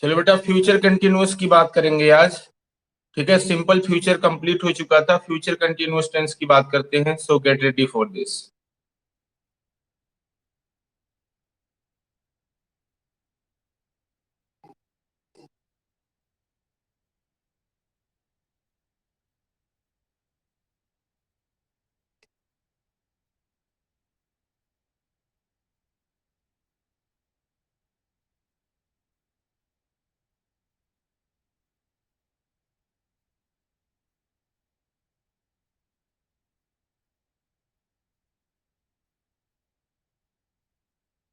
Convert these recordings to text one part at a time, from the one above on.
चलो बेटा future continuous की बात करेंगे आज। ठीक है, सिंपल फ्यूचर कंप्लीट हो चुका था, फ्यूचर कंटिन्यूअस टेंस की बात करते हैं। सो get ready for this.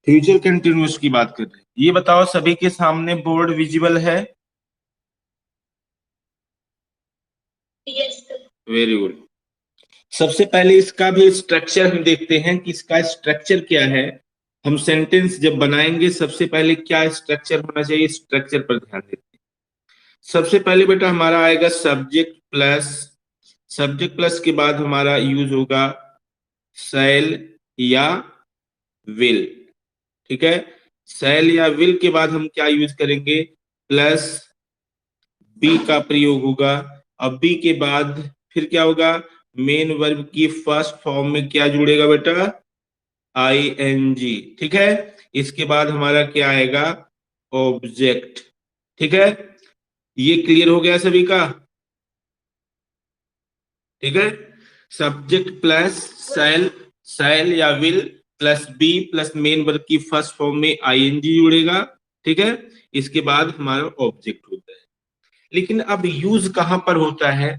Future continuous की बात कर रहे हैं। ये बताओ सभी के सामने बोर्ड विजिबल है? Yes sir. Very good. सबसे पहले इसका भी स्ट्रक्चर हम देखते हैं कि इसका स्ट्रक्चर क्या है। हम सेंटेंस जब बनाएंगे सबसे पहले क्या स्ट्रक्चर होना चाहिए, स्ट्रक्चर पर ध्यान देते हैं। सबसे पहले बेटा हमारा आएगा सब्जेक्ट प्लस के बाद हमारा यूज होगा शैल या विल। ठीक है, शैल या विल के बाद हम क्या यूज करेंगे, प्लस बी का प्रयोग होगा। अब बी के बाद फिर क्या होगा, मेन वर्ब की फर्स्ट फॉर्म में क्या जुड़ेगा बेटा, आईएनजी। ठीक है, इसके बाद हमारा क्या आएगा, ऑब्जेक्ट। ठीक है, ये क्लियर हो गया सभी का? ठीक है, सब्जेक्ट प्लस शैल या will plus be plus main verb की फर्स्ट फॉर्म में आईएनजी जुड़ेगा। ठीक है, इसके बाद हमारा ऑब्जेक्ट होता है। लेकिन अब यूज कहां पर होता है?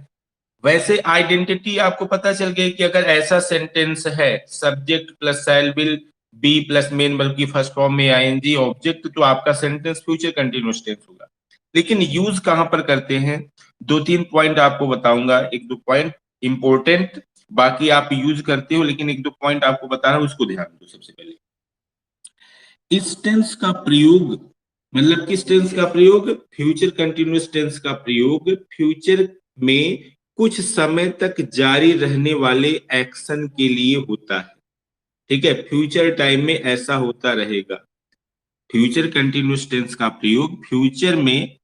वैसे आइडेंटिटी आपको पता चल गई कि अगर ऐसा सेंटेंस है subject plus shall will be plus main verb की फर्स्ट फॉर्म में आईएनजी ऑब्जेक्ट, तो आपका सेंटेंस फ्यूचर कंटिन्यूअस टेंस होगा। लेकिन यूज कहां पर करते हैं, दो तीन पॉइंट आपको बताऊंगा, एक दो पॉइंट इंपॉर्टेंट, बाकी आप यूज करते हो लेकिन एक दो पॉइंट आपको बता रहा हूं, उसको ध्यान दो। सबसे पहले इस टेंस का प्रयोग, मतलब किस टेंस का प्रयोग, फ्यूचर कंटिन्यूअस टेंस का प्रयोग फ्यूचर में कुछ समय तक जारी रहने वाले एक्शन के लिए होता है। ठीक है, फ्यूचर टाइम में ऐसा होता रहेगा। फ्यूचर कंटिन्यूअस टेंस का प्रयोग फ्यूचर में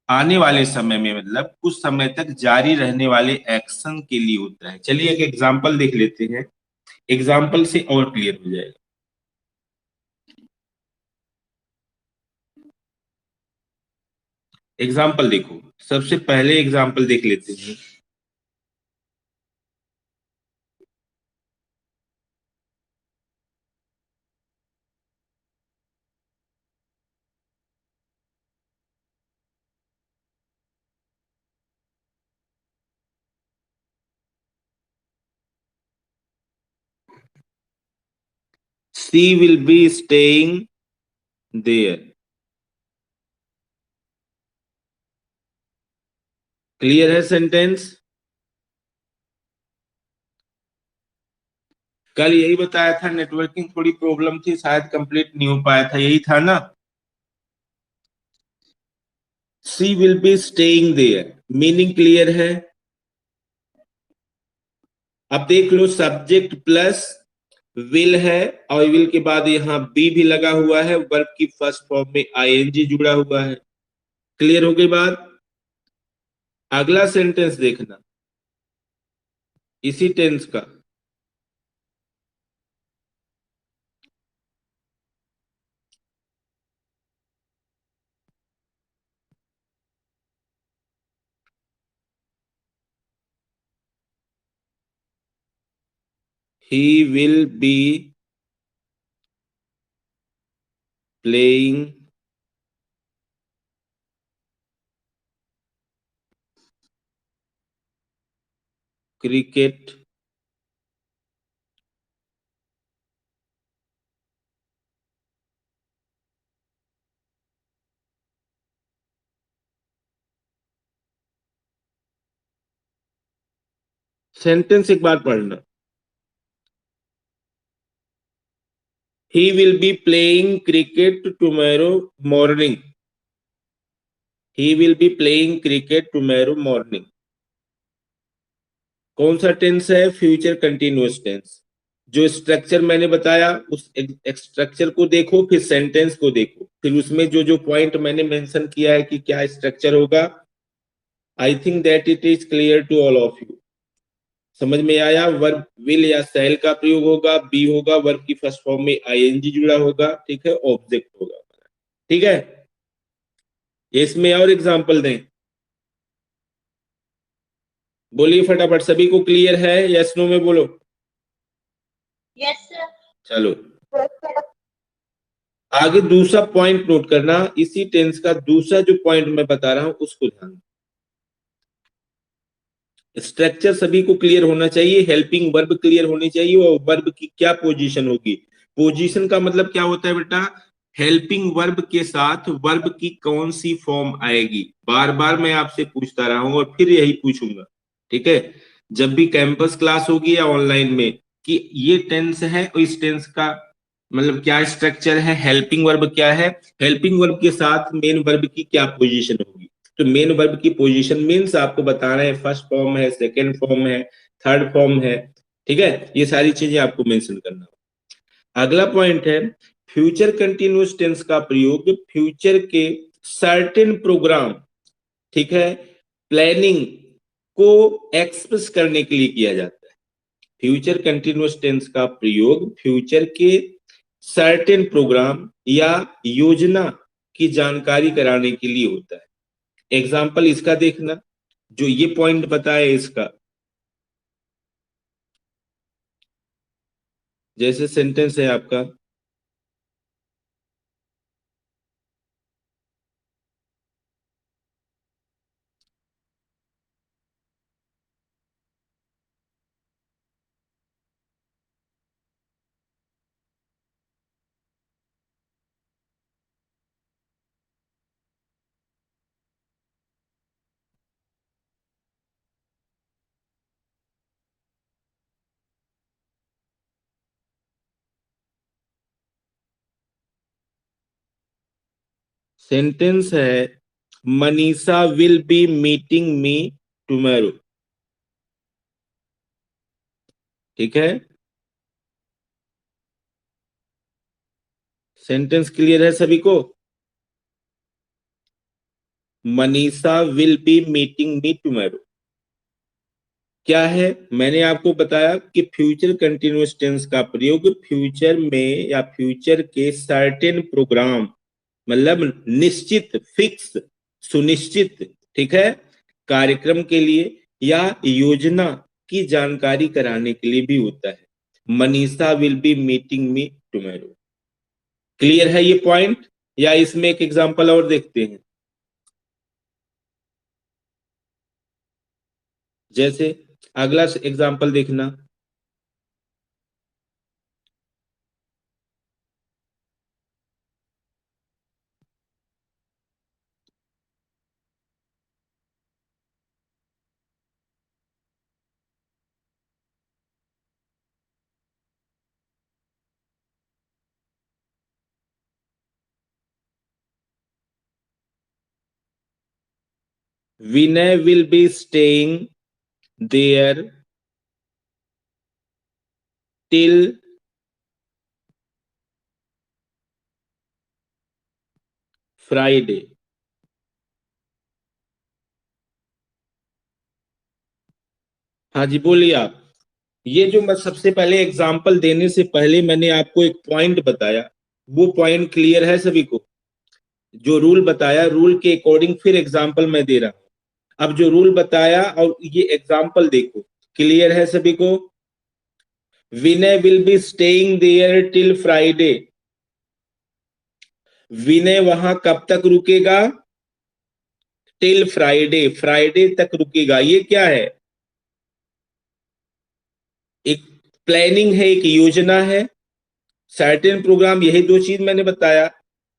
आने वाले समय में, मतलब कुछ समय तक जारी रहने वाले एक्शन के लिए होता है। चलिए एक एग्जांपल देख लेते हैं, एग्जांपल से और क्लियर हो जाएगा। एग्जाम्पल देखो, सबसे पहले एग्जाम्पल देख लेते हैं। She will be staying there. Clear है सेंटेंस? कल यही बताया था, नेटवर्किंग थोड़ी प्रॉब्लम थी, शायद कंप्लीट नहीं हो पाया था, यही था ना। She will be staying there, meaning clear है? अब देख लो, सब्जेक्ट प्लस विल है और विल के बाद यहाँ बी भी लगा हुआ है, वर्ब की फर्स्ट फॉर्म में आईएनजी जुड़ा हुआ है। क्लियर हो गई बात? अगला सेंटेंस देखना इसी टेंस का। He will be playing cricket sentence एक बार पढ़ना। He will be playing cricket tomorrow morning. He will be playing cricket tomorrow morning. कौन सा टेंस है? Future continuous tense. जो स्ट्रक्चर मैंने बताया उस स्ट्रक्चर को देखो, फिर सेंटेंस को देखो, फिर उसमें जो जो पॉइंट मैंने मेंशन किया है कि क्या स्ट्रक्चर होगा, I think that it is clear to all of you. समझ में आया? वर्ब विल या शैल का प्रयोग होगा, बी होगा, वर्ब की फर्स्ट फॉर्म में आईएनजी जुड़ा होगा, ठीक है, ऑब्जेक्ट होगा, ठीक है। इसमें और एग्जांपल दें, बोलिए फटाफट, सभी को क्लियर है? यस नो में बोलो। Yes sir. चलो आगे दूसरा पॉइंट नोट करना, इसी टेंस का दूसरा जो पॉइंट मैं बता रहा हूं उसको ध्यान। स्ट्रक्चर सभी को क्लियर होना चाहिए, हेल्पिंग वर्ब क्लियर होनी चाहिए, और वर्ब की क्या पोजीशन होगी। पोजीशन का मतलब क्या होता है बेटा? हेल्पिंग वर्ब के साथ वर्ब की कौन सी फॉर्म आएगी। बार बार मैं आपसे पूछता रहा हूं और फिर यही पूछूंगा, ठीक है, जब भी कैंपस क्लास होगी या ऑनलाइन में, कि ये टेंस है और इस टेंस का मतलब क्या स्ट्रक्चर है, हेल्पिंग वर्ब क्या है, हेल्पिंग वर्ब के साथ मेन वर्ब की क्या पोजीशन होगी। तो मेन वर्ब की पोजीशन मीन्स आपको बताना है फर्स्ट फॉर्म है, सेकंड फॉर्म है, थर्ड फॉर्म है, ठीक है, ये सारी चीजें आपको मेंशन करना। अगला पॉइंट है फ्यूचर कंटिन्यूअस टेंस का प्रयोग फ्यूचर के सर्टेन प्रोग्राम, ठीक है, प्लानिंग को एक्सप्रेस करने के लिए किया जाता है। फ्यूचर कंटिन्यूअस टेंस का प्रयोग फ्यूचर के सर्टेन प्रोग्राम या योजना की जानकारी कराने के लिए होता है। एग्जाम्पल इसका देखना, जो ये पॉइंट बताया इसका, जैसे सेंटेंस है आपका, सेंटेंस है Manisha will be meeting me tomorrow, ठीक है, सेंटेंस क्लियर है सभी को? Manisha will be meeting me tomorrow क्या है? मैंने आपको बताया कि फ्यूचर कंटिन्यूअस टेंस का प्रयोग फ्यूचर में या फ्यूचर के सर्टेन प्रोग्राम, मतलब निश्चित, फिक्स, सुनिश्चित, ठीक है, कार्यक्रम के लिए या योजना की जानकारी कराने के लिए भी होता है। Manisha will be meeting me tomorrow, clear है ये पॉइंट? या इसमें एक एग्जांपल और देखते हैं, जैसे अगला एग्जांपल देखना, Vinay will be staying there till Friday. हाँ जी बोलिए आप। ये जो मैं सबसे पहले एग्जांपल देने से पहले मैंने आपको एक पॉइंट बताया, वो पॉइंट क्लियर है सभी को? जो रूल बताया, रूल के अकॉर्डिंग फिर एग्जांपल मैं दे रहा हूं। अब जो रूल बताया और ये एग्जांपल देखो, क्लियर है सभी को? Vinay will be staying there till Friday, Vinay वहां कब तक रुकेगा? टिल फ्राइडे, फ्राइडे तक रुकेगा। ये क्या है? एक प्लानिंग है, एक योजना है, सर्टेन प्रोग्राम, यही दो चीज मैंने बताया,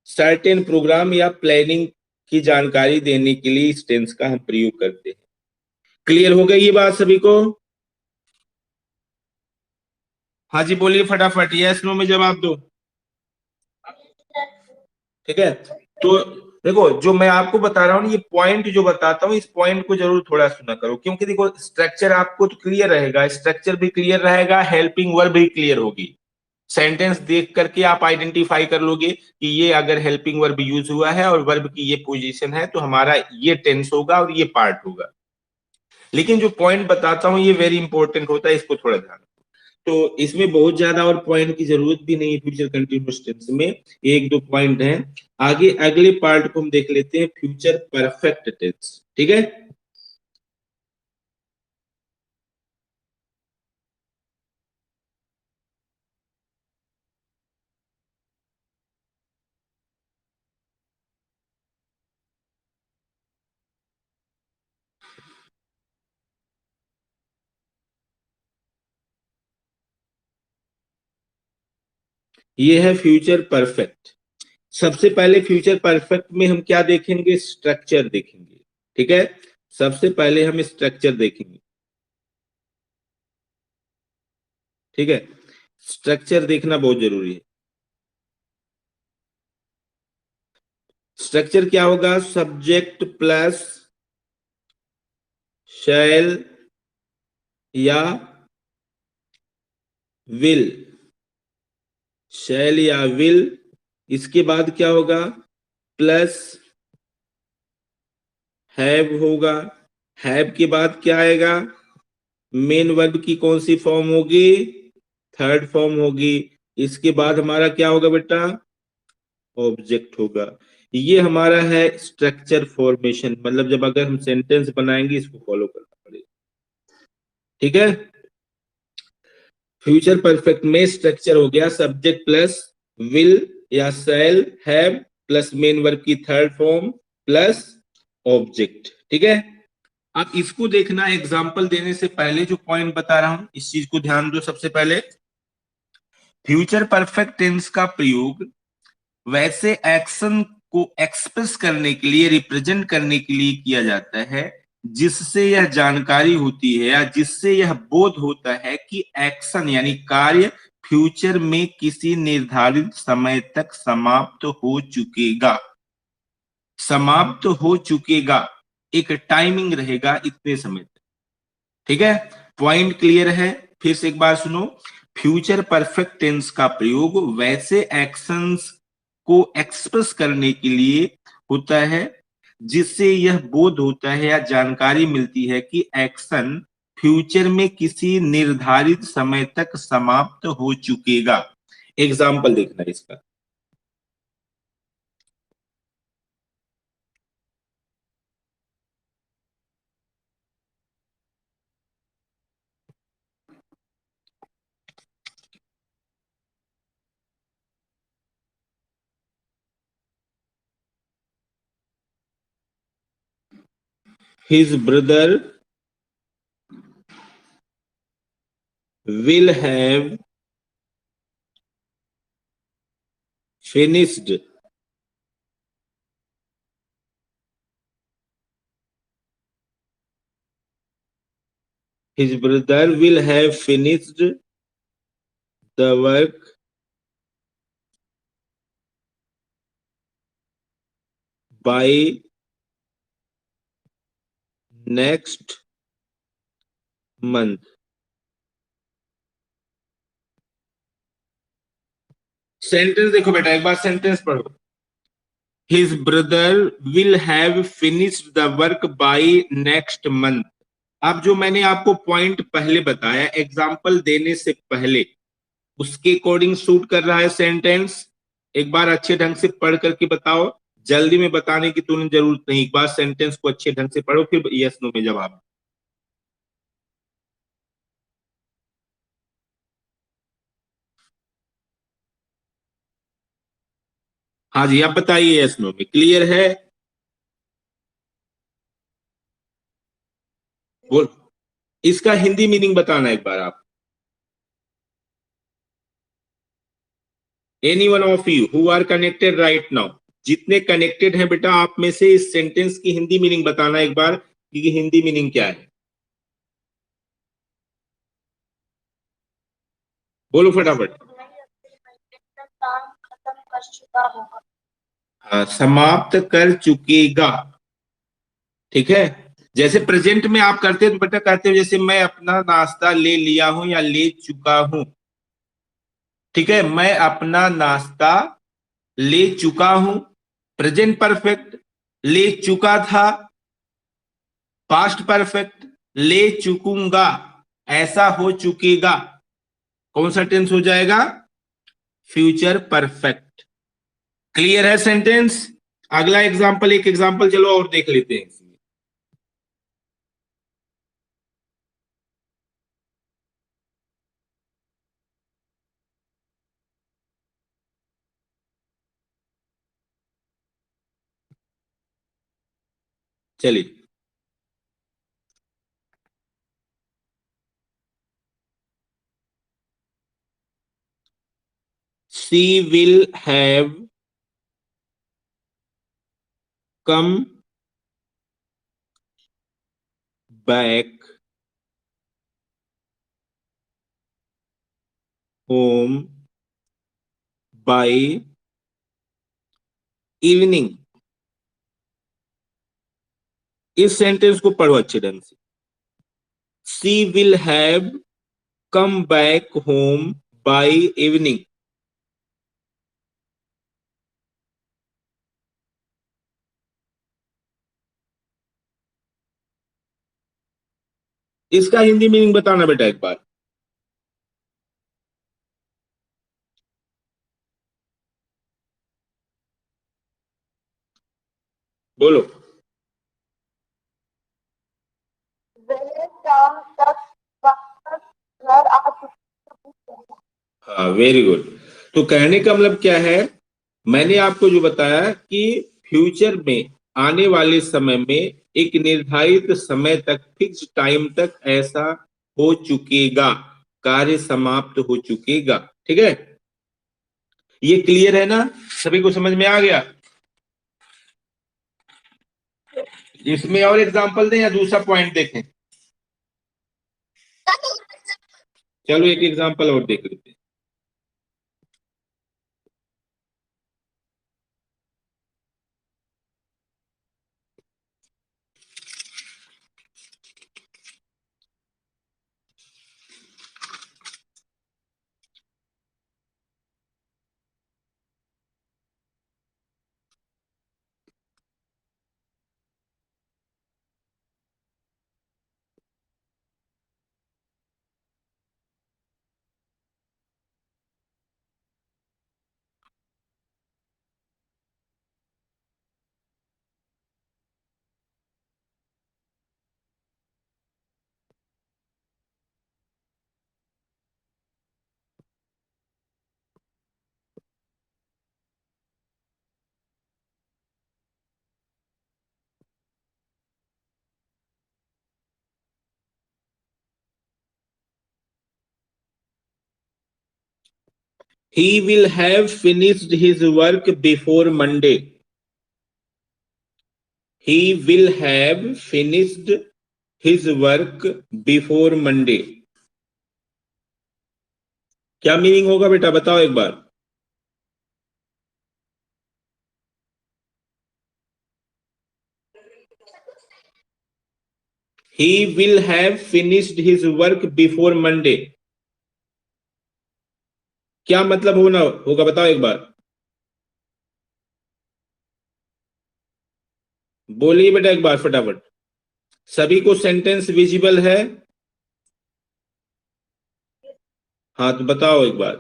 सर्टेन प्रोग्राम या प्लानिंग की जानकारी देने के लिए इस टेंस का हम प्रयोग करते हैं। क्लियर हो गई ये बात सभी को? हाँ जी बोलिए फटाफट, यस नो में जवाब दो, ठीक है। तो देखो, जो मैं आपको बता रहा हूँ ना, ये पॉइंट जो बताता हूँ, इस पॉइंट को जरूर थोड़ा सुना करो, क्योंकि देखो स्ट्रक्चर आपको तो क्लियर रहेगा, स्ट्रक्चर भी क्लियर रहेगा, हेल्पिंग वर्ब भी क्लियर होगी, सेंटेंस देख करके आप आइडेंटिफाई कर लोगे कि ये अगर हेल्पिंग वर्ब यूज हुआ है और वर्ब की ये पोजीशन है तो हमारा ये टेंस होगा और ये पार्ट होगा। लेकिन जो पॉइंट बताता हूं ये वेरी इंपॉर्टेंट होता है, इसको थोड़ा ध्यान। तो इसमें बहुत ज्यादा और पॉइंट की जरूरत भी नहीं है फ्यूचर कंटिन्यूअस टेंस में, एक दो पॉइंट हैं। आगे अगले पार्ट को हम देख लेते हैं, फ्यूचर परफेक्ट टेंस। ठीक है, ये है फ्यूचर परफेक्ट। सबसे पहले फ्यूचर परफेक्ट में हम क्या देखेंगे, स्ट्रक्चर देखेंगे। ठीक है, सबसे पहले हम स्ट्रक्चर देखेंगे। ठीक है, स्ट्रक्चर देखना बहुत जरूरी है। स्ट्रक्चर क्या होगा, सब्जेक्ट प्लस शैल या विल, शैल या विल, इसके बाद क्या होगा, प्लस हैव होगा। हैव के बाद क्या आएगा, मेन वर्ब की कौन सी फॉर्म होगी, थर्ड फॉर्म होगी। इसके बाद हमारा क्या होगा बेटा, ऑब्जेक्ट होगा। ये हमारा है स्ट्रक्चर फॉर्मेशन, मतलब जब अगर हम सेंटेंस बनाएंगे इसको फॉलो करना पड़ेगा। ठीक है, फ्यूचर परफेक्ट में स्ट्रक्चर हो गया सब्जेक्ट प्लस विल या शैल, हैव प्लस मेन वर्ब की थर्ड फॉर्म प्लस ऑब्जेक्ट। ठीक है, अब इसको देखना, एग्जांपल देने से पहले जो पॉइंट बता रहा हूं इस चीज को ध्यान दो। सबसे पहले फ्यूचर परफेक्ट टेंस का प्रयोग वैसे एक्शन को एक्सप्रेस करने के लिए, रिप्रेजेंट करने के लिए किया जाता है जिससे यह जानकारी होती है या जिससे यह बोध होता है कि एक्शन यानी कार्य फ्यूचर में किसी निर्धारित समय तक समाप्त हो चुकेगा। समाप्त हो चुकेगा, एक टाइमिंग रहेगा इतने समय तक। ठीक है, पॉइंट क्लियर है। फिर से एक बार सुनो, फ्यूचर परफेक्ट टेंस का प्रयोग वैसे एक्शंस को एक्सप्रेस करने के लिए होता है जिससे यह बोध होता है या जानकारी मिलती है कि एक्शन फ्यूचर में किसी निर्धारित समय तक समाप्त हो चुकेगा। एग्जाम्पल देखना इसका, his brother will have finished his brother will have finished the work by next month। Sentence देखो बेटा, एक बार सेंटेंस पढ़ो, his brother will have finished the work by next month। अब जो मैंने आपको पॉइंट पहले बताया एग्जाम्पल देने से पहले, उसके अकॉर्डिंग सूट कर रहा है सेंटेंस। एक बार अच्छे ढंग से पढ़ करके बताओ, जल्दी में बताने की तुरंत जरूरत नहीं, एक बार सेंटेंस को अच्छे ढंग से पढ़ो फिर यस नो में जवाब। हाँ जी, आप बताइए यस नो में, क्लियर है? बोल, इसका हिंदी मीनिंग बताना एक बार आप। Any one of you who are connected right now, जितने कनेक्टेड हैं बेटा आप में से इस सेंटेंस की हिंदी मीनिंग बताना एक बार कि हिंदी मीनिंग क्या है, बोलो फटाफट। काम खत्म कर चुका होगा। हाँ, समाप्त कर चुकेगा। ठीक है, जैसे प्रेजेंट में आप करते हो तो बेटा कहते हो जैसे मैं अपना नाश्ता ले लिया हूं या ले चुका हूं। ठीक है, मैं अपना नाश्ता ले चुका हूं, प्रेजेंट परफेक्ट, ले चुका था, पास्ट परफेक्ट, ले चुकूंगा, ऐसा हो चुकेगा, कौन सा टेंस हो जाएगा? Future perfect. क्लियर है सेंटेंस? अगला एग्जांपल, एक एग्जांपल चलो और देख लेते हैं इसमें। चलिए, she will have come back home by evening. इस सेंटेंस को पढ़ो अच्छे ढंग से। She will have come back home by evening. इसका हिंदी मीनिंग बताना बेटा एक बार। बोलो। वह शाम तक वापस घर आ चुकी है। हाँ, वेरी गुड। तो कहने का मतलब क्या है, मैंने आपको जो बताया कि फ्यूचर में आने वाले समय में एक निर्धारित समय तक, फिक्स टाइम तक ऐसा हो चुकेगा, कार्य समाप्त हो चुकेगा। ठीक है, ये क्लियर है ना? सभी को समझ में आ गया? इसमें और एग्जांपल दें या दूसरा पॉइंट देखें? चलो एक एग्जांपल और देख लेते हैं। He will have finished his work before Monday. He will have finished his work before Monday. क्या मीनिंग होगा बेटा, बताओ एक बार। He will have finished his work before Monday. क्या मतलब होगा बताओ एक बार। बोलिए बेटा एक बार फटाफट। सभी को सेंटेंस विजिबल है? हाँ तो बताओ एक बार।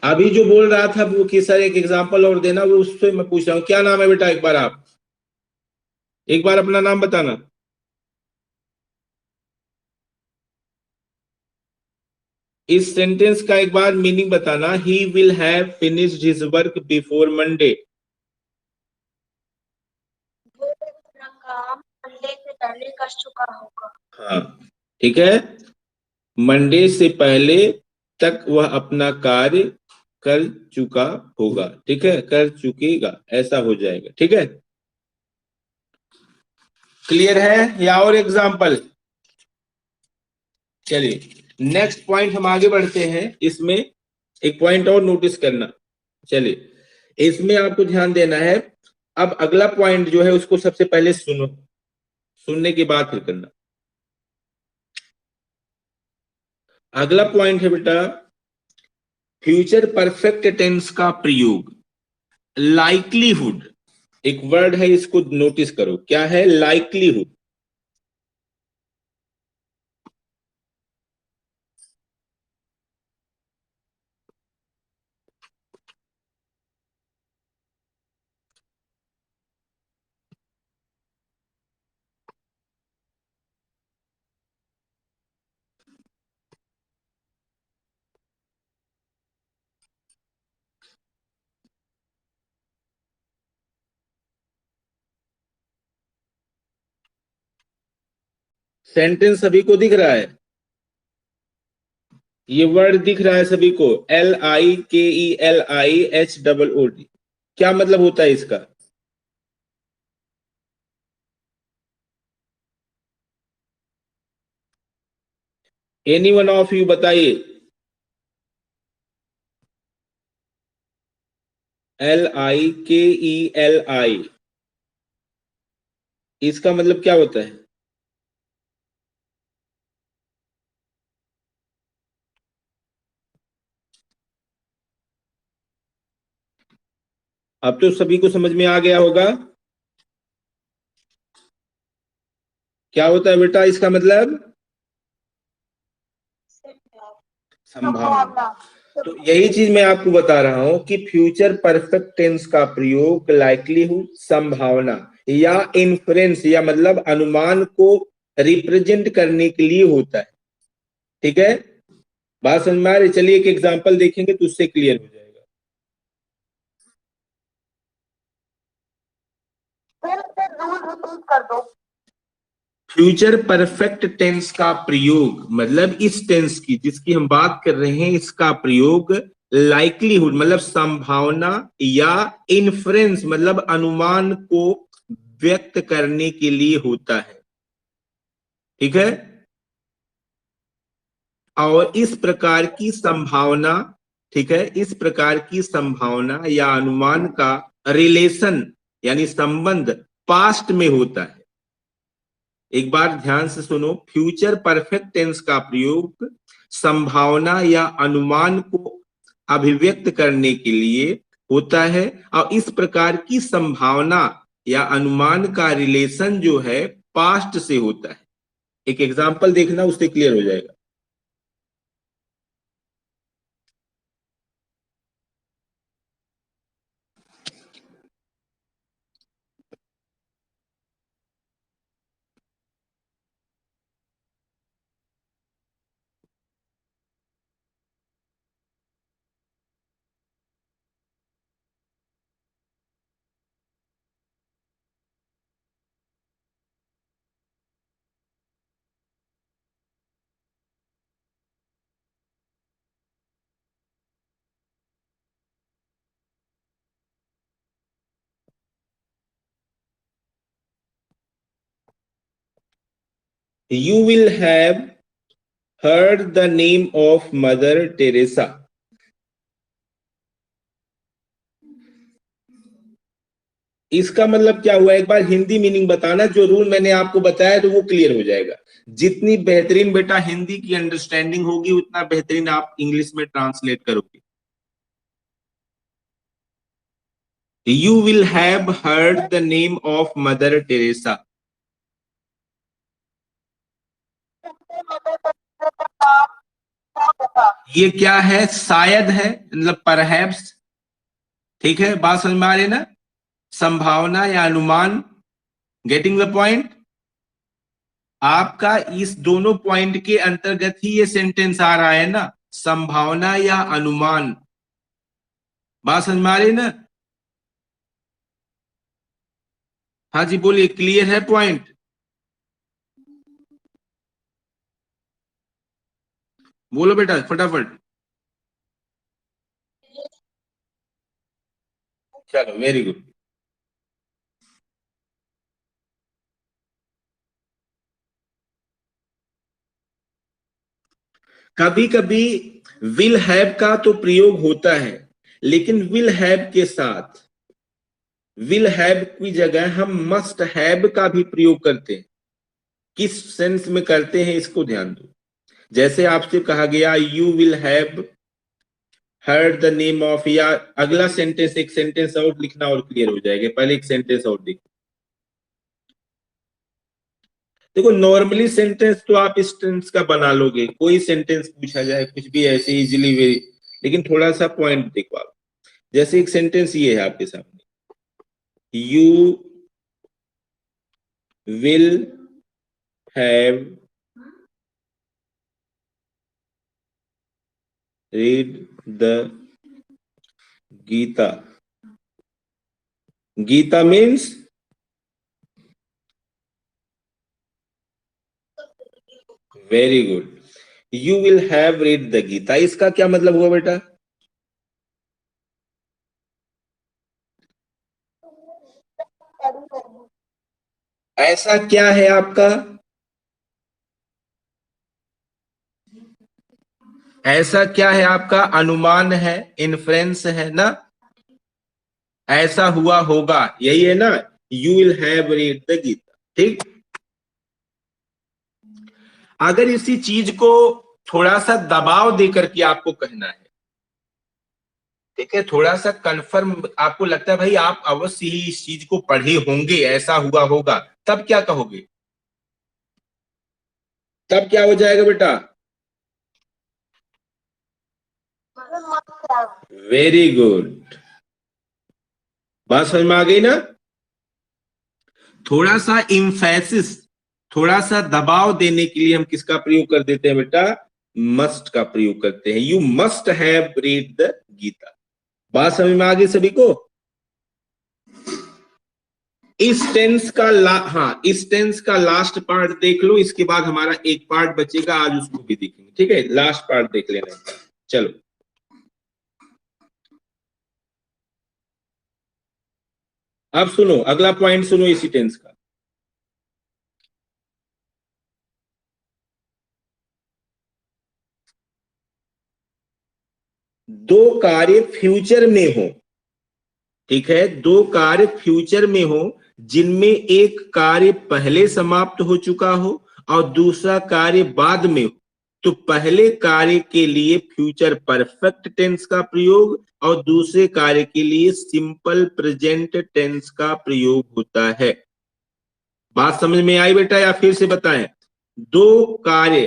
अभी जो बोल रहा था वो कि सर एक एग्जांपल और देना, वो उससे मैं पूछ रहा हूँ। क्या नाम है बेटा, एक बार आप एक बार अपना नाम बताना। इस सेंटेंस का एक बार मीनिंग बताना। He will have finished his work before Monday. वो अपना काम मंडे से पहले कर चुका होगा। हाँ ठीक है, मंडे से पहले तक वह अपना कार्य कर चुका होगा। ठीक है, कर चुकेगा, ऐसा हो जाएगा। ठीक है, क्लियर है? या और एग्जांपल? चलिए नेक्स्ट पॉइंट हम आगे बढ़ते हैं। इसमें एक पॉइंट और नोटिस करना। चलिए इसमें आपको ध्यान देना है। अब अगला पॉइंट जो है उसको सबसे पहले सुनो, सुनने के बाद फिर करना। अगला पॉइंट है बेटा, फ्यूचर परफेक्ट टेंस का प्रयोग, लाइकलीहुड एक वर्ड है, इसको नोटिस करो, क्या है? लाइकलीहुड। सेंटेंस सभी को दिख रहा है? ये वर्ड दिख रहा है सभी को? LIKELIHOOD, क्या मतलब होता है इसका? एनी वन ऑफ यू बताइए। LIKELI, इसका मतलब क्या होता है? अब तो सभी को समझ में आ गया होगा क्या होता है बेटा इसका मतलब? संभावना। तो यही चीज मैं आपको बता रहा हूं कि फ्यूचर परफेक्ट टेंस का प्रयोग लाइकलीहुड, संभावना या इन्फ्रेंस या मतलब अनुमान को रिप्रेजेंट करने के लिए होता है। ठीक है, बात समझ में आ रही? चलिए एक एग्जांपल देखेंगे तो उससे क्लियर हो जाएगा। कर दो। फ्यूचर परफेक्ट टेंस का प्रयोग मतलब इस टेंस की जिसकी हम बात कर रहे हैं, इसका प्रयोग लाइकलीहुड मतलब संभावना या इन्फ्रेंस मतलब अनुमान को व्यक्त करने के लिए होता है। ठीक है, और इस प्रकार की संभावना, ठीक है, इस प्रकार की संभावना या अनुमान का रिलेशन यानी संबंध पास्ट में होता है। एक बार ध्यान से सुनो, फ्यूचर परफेक्ट टेंस का प्रयोग संभावना या अनुमान को अभिव्यक्त करने के लिए होता है, और इस प्रकार की संभावना या अनुमान का रिलेशन जो है पास्ट से होता है। एक एग्जांपल देखना, उससे क्लियर हो जाएगा। You will have heard the name of Mother Teresa. इसका मतलब क्या हुआ? एक बार हिंदी मीनिंग बताना, जो रूल मैंने आपको बताया तो वो क्लियर हो जाएगा। जितनी बेहतरीन बेटा हिंदी की अंडरस्टैंडिंग होगी उतना बेहतरीन आप इंग्लिश में ट्रांसलेट करोगे। You will have heard the name of Mother Teresa. ये क्या है? शायद है, मतलब परहैप्स। ठीक है, बात समझ में आ रही है ना? संभावना या अनुमान। Getting the point? आपका इस दोनों पॉइंट के अंतर्गत ही ये सेंटेंस आ रहा है ना, संभावना या अनुमान। बात समझ में आ रही है ना? हाँ जी बोलिए, क्लियर है पॉइंट? बोलो बेटा फटाफट। चलो वेरी गुड। कभी कभी विल हैव का तो प्रयोग होता है, लेकिन विल हैव के साथ विल हैव की जगह हम मस्ट हैव का भी प्रयोग करते हैं। किस सेंस में करते हैं इसको ध्यान दो। जैसे आपसे कहा गया you will have heard the name of, या अगला सेंटेंस, एक सेंटेंस और लिखना और क्लियर हो जाएगा, पहले एक सेंटेंस और देखो। देखो नॉर्मली सेंटेंस तो आप इस टेंस का बना लोगे, कोई सेंटेंस पूछा जाए कुछ भी ऐसे इजीली वेरी, लेकिन थोड़ा सा पॉइंट देखो आप। जैसे एक सेंटेंस ये है आपके सामने, you will have read the Gita. Gita means very good, you will have read the Gita, इसका क्या मतलब हुआ बेटा? ऐसा क्या है आपका, ऐसा क्या है आपका? अनुमान है, इन्फ्रेंस है ना, ऐसा हुआ होगा, यही है ना, you will have read the Gita. ठीक, अगर इसी चीज को थोड़ा सा दबाव देकर के आपको कहना है, ठीक है, थोड़ा सा कंफर्म आपको लगता है भाई आप अवश्य ही इस चीज को पढ़े होंगे, ऐसा हुआ होगा, तब क्या कहोगे? तब क्या हो जाएगा बेटा? वेरी गुड, बात समझ में आ गई ना? थोड़ा सा इम्फेसिस, थोड़ा सा दबाव देने के लिए हम किसका प्रयोग कर देते हैं बेटा? मस्ट का प्रयोग करते हैं, you must have read the Gita. बात समझ में आ गई सभी को? इस टेंस का हाँ, इस टेंस का लास्ट पार्ट देख लो, इसके बाद हमारा एक पार्ट बचेगा, आज उसको भी देखेंगे, ठीक है? लास्ट पार्ट देख लेना, चलो। अब सुनो, अगला पॉइंट सुनो इसी टेंस का। दो कार्य फ्यूचर में हो, ठीक है, दो कार्य फ्यूचर में हो जिनमें एक कार्य पहले समाप्त हो चुका हो और दूसरा कार्य बाद में हो, तो पहले कार्य के लिए फ्यूचर परफेक्ट टेंस का प्रयोग और दूसरे कार्य के लिए सिंपल प्रेजेंट टेंस का प्रयोग होता है। बात समझ में आई बेटा या फिर से बताएं? दो कार्य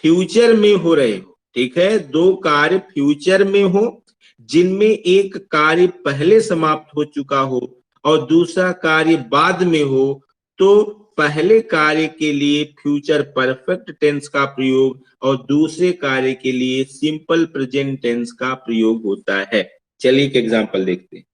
फ्यूचर में हो रहे हो, ठीक है, दो कार्य फ्यूचर में हो जिनमें एक कार्य पहले समाप्त हो चुका हो और दूसरा कार्य बाद में हो, तो पहले कार्य के लिए फ्यूचर परफेक्ट टेंस का प्रयोग और दूसरे कार्य के लिए सिंपल प्रेजेंट टेंस का प्रयोग होता है। चलिए एक एग्जांपल देखते हैं।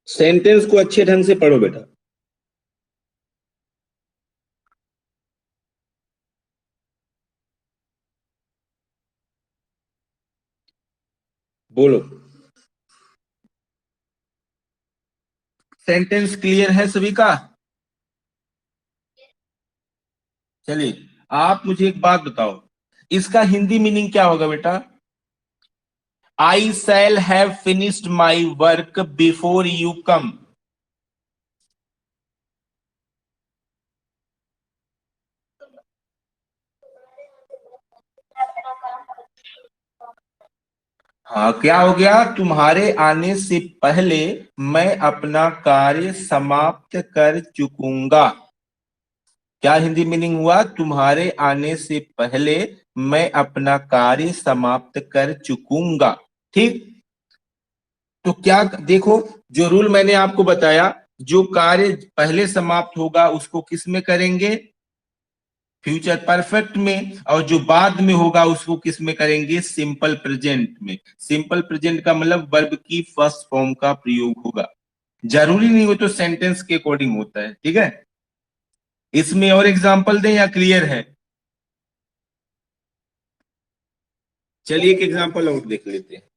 सेंटेंस को अच्छे ढंग से पढ़ो बेटा। बोलो, सेंटेंस क्लियर है सभी का? चलिए आप मुझे एक बात बताओ, इसका हिंदी मीनिंग क्या होगा बेटा? I shall have finished my work before you come. हाँ, क्या हो गया? तुम्हारे आने से पहले मैं अपना कार्य समाप्त कर चुकूंगा। क्या हिंदी मीनिंग हुआ? तुम्हारे आने से पहले मैं अपना कार्य समाप्त कर चुकूंगा। ठीक, तो क्या देखो, जो रूल मैंने आपको बताया, जो कार्य पहले समाप्त होगा उसको किस में करेंगे? फ्यूचर परफेक्ट में, और जो बाद में होगा उसको किस में करेंगे? सिंपल प्रेजेंट में। सिंपल प्रेजेंट का मतलब वर्ब की फर्स्ट फॉर्म का प्रयोग होगा। जरूरी नहीं हो तो सेंटेंस के अकॉर्डिंग होता है, ठीक है। इसमें और एग्जांपल दें या क्लियर है? चलिए एक एग्जांपल और देख लेते हैं।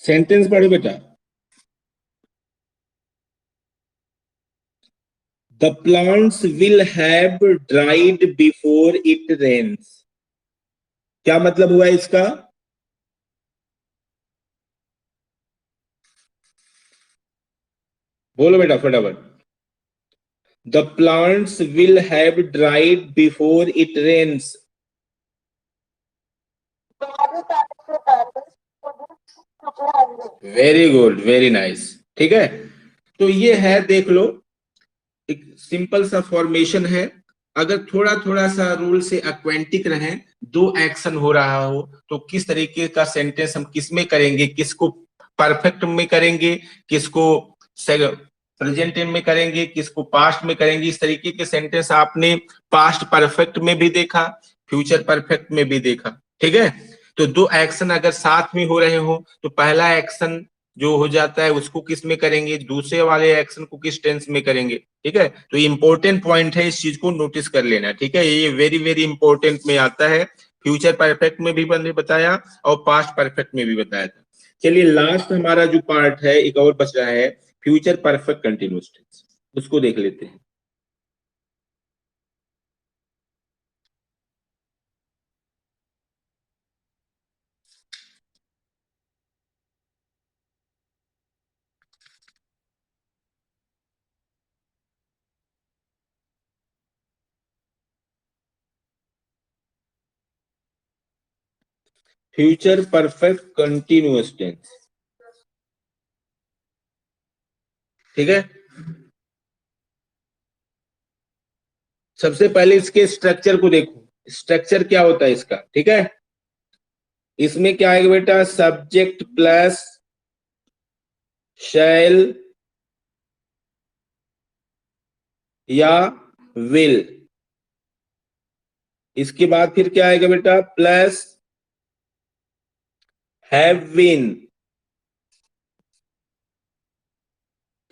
सेंटेंस पढ़ो बेटा। The plants will have dried before it rains. क्या मतलब हुआ इसका? बोलो बेटा फटाफट। The plants will have dried before it rains. Very good, very nice. ठीक है, तो ये है, देख लो, एक सिंपल सा फॉर्मेशन है। अगर थोड़ा थोड़ा सा रूल से एक्वेंटिक रहे, दो एक्शन हो रहा हो, तो किस तरीके का सेंटेंस हम किस में करेंगे, किसको परफेक्ट में करेंगे, किसको प्रेजेंट में करेंगे, किसको पास्ट में करेंगे, इस तरीके के सेंटेंस आपने पास्ट परफेक्ट में भी देखा, फ्यूचर परफेक्ट में भी देखा। ठीक है, तो दो एक्शन अगर साथ में हो रहे हो तो पहला एक्शन जो हो जाता है उसको किस में करेंगे, दूसरे वाले एक्शन को किस टेंस में करेंगे। ठीक है, तो इंपॉर्टेंट पॉइंट है, इस चीज को नोटिस कर लेना। ठीक है, ये वेरी वेरी इंपॉर्टेंट में आता है। फ्यूचर परफेक्ट में भी मैंने बताया और पास्ट परफेक्ट में भी बताया था। चलिए लास्ट हमारा जो पार्ट है एक और बच रहा है, फ्यूचर परफेक्ट कंटिन्यूअस टेंस, उसको देख लेते हैं। फ्यूचर परफेक्ट कंटिन्यूअस टेंस, ठीक है। सबसे पहले इसके स्ट्रक्चर को देखो, स्ट्रक्चर क्या होता है इसका। ठीक है, इसमें क्या आएगा बेटा, सब्जेक्ट प्लस शैल या विल। इसके बाद फिर क्या आएगा बेटा, प्लस हैव बीन।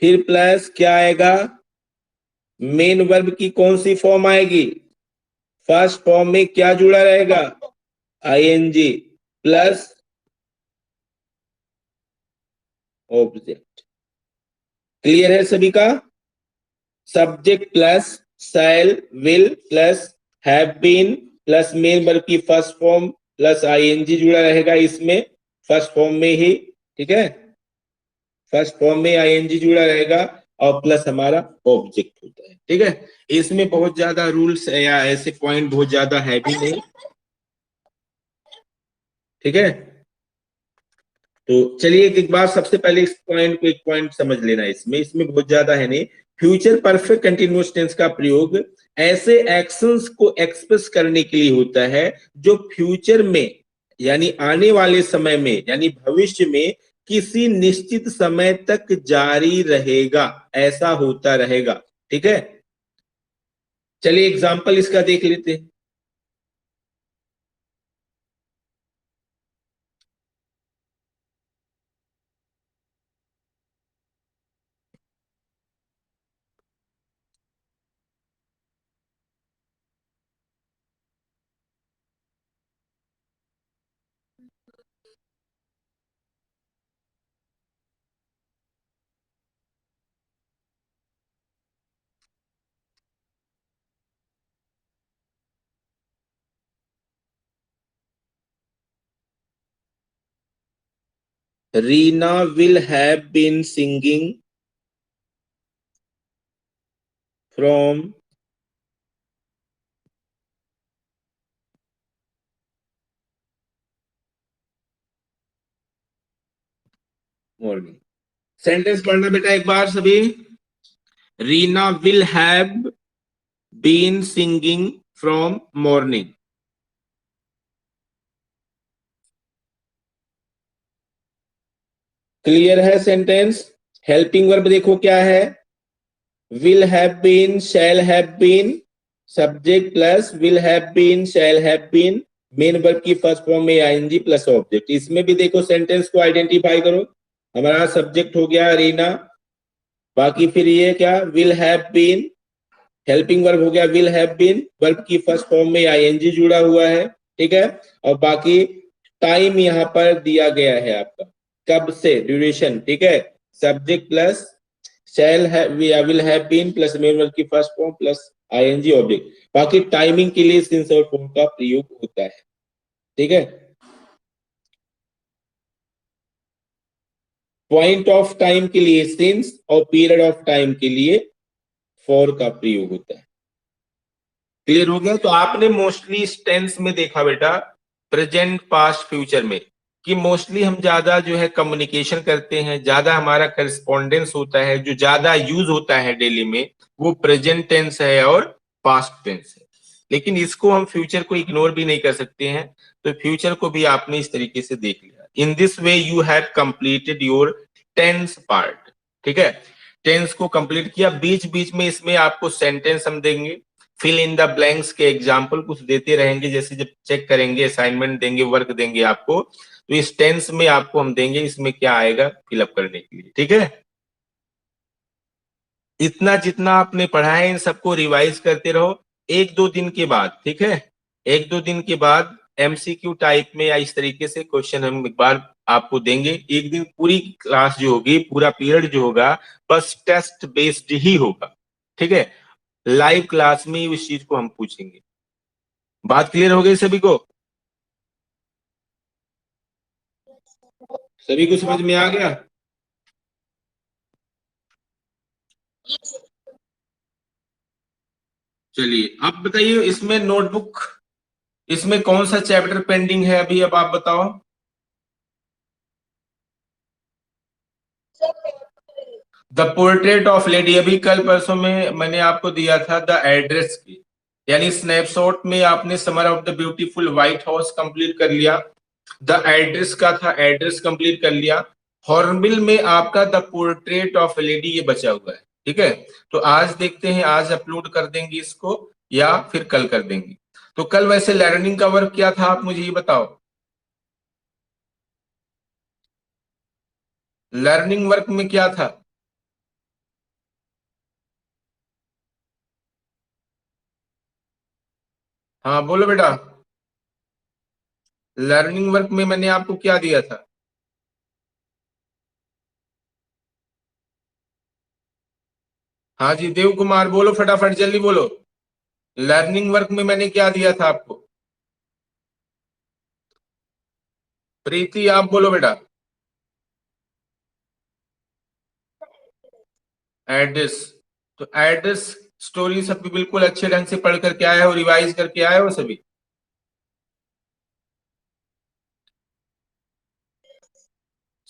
फिर प्लस क्या आएगा, मेन वर्ब की कौन सी फॉर्म आएगी, फर्स्ट फॉर्म में क्या जुड़ा रहेगा, आईएनजी प्लस ऑब्जेक्ट। क्लियर है सभी का? Subject plus shall will plus have been plus main verb की फर्स्ट फॉर्म प्लस आईएनजी जुड़ा रहेगा इसमें, फर्स्ट फॉर्म में ही। ठीक है, फर्स्ट फॉर्म में आईएनजी जुड़ा रहेगा और प्लस हमारा ऑब्जेक्ट होता है। ठीक है, इसमें बहुत ज्यादा रूल्स या ऐसे पॉइंट बहुत ज्यादा है भी नहीं। ठीक है, तो चलिए एक बार सबसे पहले इस पॉइंट को एक पॉइंट समझ लेना, इसमें इसमें बहुत ज्यादा है नहीं। फ्यूचर परफेक्ट कंटिन्यूअस टेंस का प्रयोग ऐसे एक्शंस को एक्सप्रेस करने के लिए होता है जो फ्यूचर में यानी आने वाले समय में यानी भविष्य में किसी निश्चित समय तक जारी रहेगा, ऐसा होता रहेगा। ठीक है, चलिए एग्जांपल इसका देख लेते हैं। Reena will have been singing from morning. Sentence पढ़ना बेटा एक बार सभी। Reena will have been singing from morning. Clear है सेंटेंस? हेल्पिंग वर्ब देखो क्या है, will have been, shall have been, subject plus will have been, shall have been, main verb की फर्स्ट फॉर्म में आईएनजी प्लस ऑब्जेक्ट। इसमें भी देखो sentence को आइडेंटिफाई करो। हमारा सब्जेक्ट हो गया रीना, बाकी फिर ये क्या, will have been, helping verb हो गया विल हैव बीन, वर्ब की फर्स्ट फॉर्म में आईएनजी जुड़ा हुआ है, ठीक है। और बाकी टाइम यहाँ पर दिया गया है आपका, कब से, ड्यूरेशन, ठीक है। सब्जेक्ट प्लस शैल हैव या will have been plus main verb की first form plus ING object. बाकी टाइमिंग के लिए सिंस और फॉर्म का प्रयोग होता है, ठीक है। पॉइंट ऑफ टाइम के लिए सिंस और पीरियड ऑफ टाइम के लिए फॉर का प्रयोग होता है। क्लियर हो गया? तो आपने मोस्टली इस टेंस में देखा बेटा, प्रेजेंट पास्ट फ्यूचर में, कि मोस्टली हम ज्यादा जो है कम्युनिकेशन करते हैं, ज्यादा हमारा करस्पॉन्डेंस होता है, जो ज्यादा यूज होता है डेली में, वो प्रेजेंट टेंस है और पास्ट टेंस है। लेकिन इसको हम फ्यूचर को इग्नोर भी नहीं कर सकते हैं, तो फ्यूचर को भी आपने इस तरीके से देख लिया। In this way you have completed your tense part, ठीक है। टेंस को कंप्लीट किया। बीच बीच में इसमें आपको सेंटेंस हम देंगे, फिल इन द ब्लैंक्स के एग्जाम्पल कुछ देते रहेंगे, जैसे जब चेक करेंगे, असाइनमेंट देंगे, वर्क देंगे आपको, तो इस टेंस में आपको हम देंगे इसमें क्या आएगा फिलअप करने के लिए, ठीक है। इतना जितना आपने पढ़ा है इन सबको रिवाइज करते रहो। एक दो दिन के बाद, ठीक है, एक दो दिन के बाद एमसीक्यू टाइप में या इस तरीके से क्वेश्चन हम एक बार आपको देंगे। एक दिन पूरी क्लास जो होगी, पूरा पीरियड जो होगा, बस टेस्ट बेस्ड ही होगा, ठीक है। लाइव क्लास में उस चीज को हम पूछेंगे। बात क्लियर हो गई सभी को? सभी को समझ में आ गया? चलिए अब बताइए, इसमें नोटबुक, इसमें कौन सा चैप्टर पेंडिंग है अभी, अब आप बताओ। द पोर्ट्रेट ऑफ लेडी, अभी कल परसों में मैंने आपको दिया था द एड्रेस की, यानी स्नैपशॉट में आपने summer of the beautiful white house complete कर लिया। द एड्रेस का था, एड्रेस कंप्लीट कर लिया। हॉर्नबिल में आपका द पोर्ट्रेट ऑफ लेडी ये बचा हुआ है, ठीक है। तो आज देखते हैं, आज अपलोड कर देंगे इसको या फिर कल कर देंगे। तो कल वैसे लर्निंग का वर्क क्या था, आप मुझे ये बताओ। लर्निंग वर्क में क्या था? हाँ बोलो बेटा। लर्निंग वर्क में मैंने आपको क्या दिया था? हाँ जी देव कुमार, बोलो फटाफट जल्दी बोलो। लर्निंग वर्क में मैंने क्या दिया था आपको? प्रीति आप बोलो बेटा। एड्रेस। तो एड्रेस स्टोरी सब बिल्कुल अच्छे ढंग से पढ़ करके आए हो, रिवाइज करके आए हो सभी?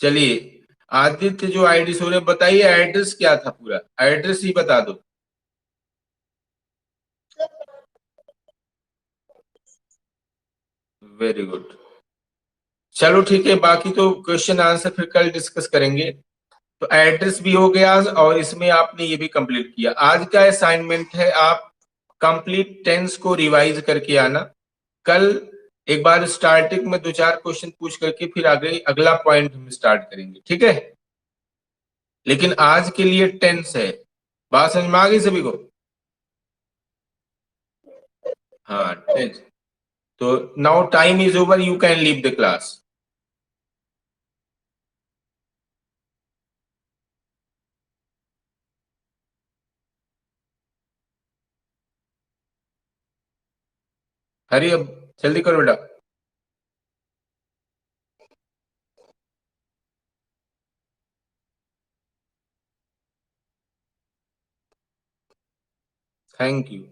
चलिए, आदित्य जो आईडी सो रहे, बताइए एड्रेस क्या था, पूरा एड्रेस ही बता दो। Very good. चलो ठीक है, बाकी तो क्वेश्चन आंसर फिर कल डिस्कस करेंगे। तो एड्रेस भी हो गया और इसमें आपने ये भी कंप्लीट किया। आज का असाइनमेंट है, आप कंप्लीट टेंस को रिवाइज करके आना। कल एक बार स्टार्टिंग में दो चार क्वेश्चन पूछ करके फिर आगे अगला पॉइंट हम स्टार्ट करेंगे, ठीक है। लेकिन आज के लिए टेंस है। बात समझ में आ गई सभी को? हाँ टेंस। तो now time is over, you can leave the class. Hari अब जल्दी करो बेटा। Thank you.